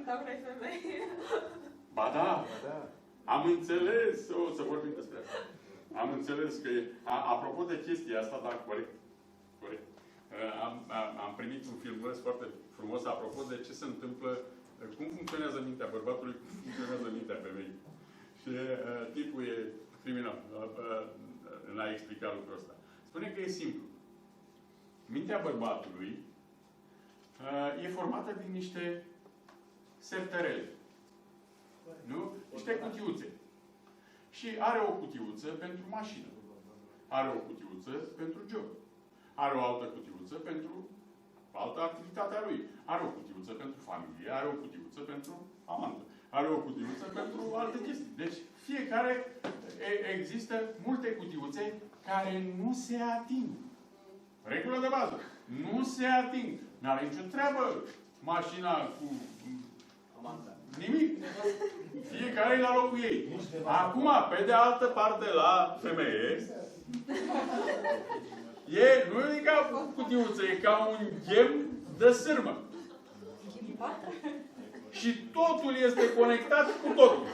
cânta unei femei. Ba da, am înțeles, o să vorbim despre asta. Am înțeles că, apropo de chestia asta, da, corect. Am primit un filmuleț foarte frumos apropo de ce se întâmplă, cum funcționează mintea bărbatului, cum funcționează mintea femeii. Și tipul e criminal în a explica lucrul ăsta. Spune că e simplu. Mintea bărbatului e formată din niște sertărele. Nu? Niște cutiuțe. Și are o cutiuță pentru mașină. Are o cutiuță pentru job. Are o altă cutiuță pentru altă activitate a lui. Are o cutiuță pentru familie. Are o cutiuță pentru amantă. Are o cutiuță pentru alte chestii. Deci, fiecare există multe cutiuțe care nu se ating. Regulă de bază. Nu se ating. N-are nicio treabă mașina cu nimic. Fiecare e la locul ei. Acum, pe de altă parte, la femeie, nu e ca cutiuță, e ca un ghem de sârmă. Și totul este conectat cu totul.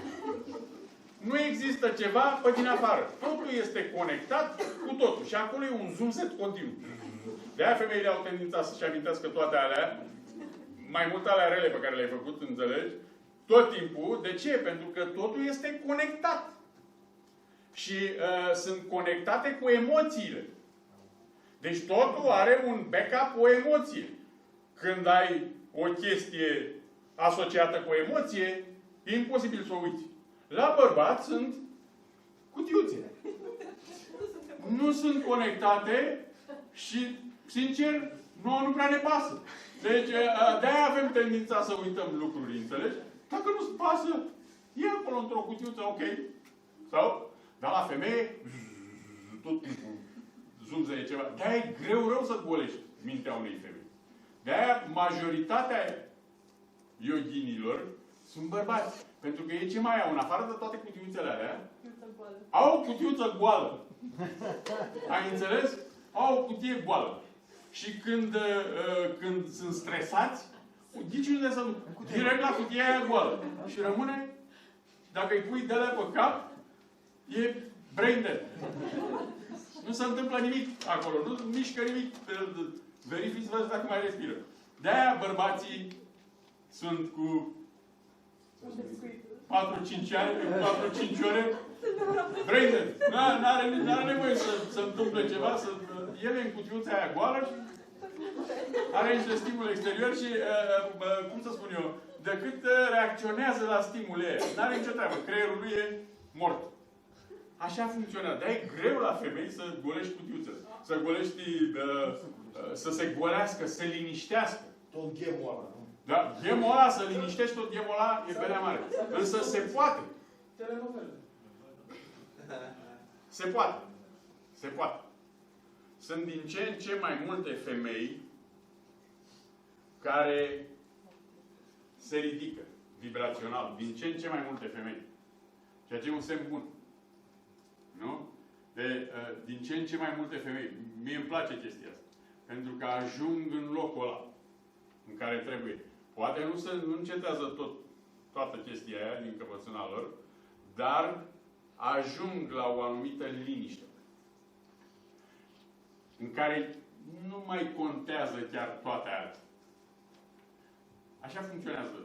Nu există ceva pe din afară. Totul este conectat cu totul. Și acolo e un zumzet continuu. De-aia femeile au tendința să-și amintească toate alea, mai mult alea rele pe care le-ai făcut, înțelegi? Tot timpul. De ce? Pentru că totul este conectat. Și sunt conectate cu emoțiile. Deci totul are un backup, o emoție. Când ai o chestie asociată cu o emoție, e imposibil să o uiți. La bărbați sunt cutiuțe. Nu sunt conectate și, sincer, nu prea ne pasă. Deci, de-aia avem tendința să uităm lucruri, înțelegi? Dacă nu-ți pasă, e acolo într-o cutiuță, ok. Sau? Dar la femeie, tot timpul zumzăie ceva. De-aia e greu rău să golești mintea unei femei. De-aia majoritatea yoghinilor sunt bărbați. Pentru că ei ce mai au? În afară de toate cutiuțele alea, au o cutiuță goală. Ai înțeles? Au o cutie goală. Și când sunt stresați, niciunde să nu. Direct la cutia aia goală. Și rămâne, dacă îi pui de-alea pe cap, e brain dead. Nu se întâmplă nimic acolo. Nu mișcă nimic. Verifici să vezi dacă mai respiră. De-aia bărbații sunt cu 4-5 ani, 4-5 ore, brain dead. N-are nevoie să se întâmple ceva, el e în cutiuța aia goală și are niște stimul exterior și, cum să spun eu, decât reacționează la stimule, n-are nicio treabă. Creierul lui e mort. Așa funcționează. Dar e greu la femei să golești cutiuțele. Să golești, să se golească, să se liniștească. Tot ghemul ăla, nu? Da? Ghemul ăla, să liniștești tot ghemul ăla, e belea mare. Însă se poate. Se poate. Se poate. Sunt din ce în ce mai multe femei care se ridică vibrațional. Din ce în ce mai multe femei. Ceea ce e un semn bun. Nu? Din ce în ce mai multe femei. Mie îmi place chestia asta. Pentru că ajung în locul ăla în care trebuie. Poate nu încetează toată chestia aia din căpățâna lor, dar ajung la o anumită liniște. În care nu mai contează chiar toate alea. Așa funcționează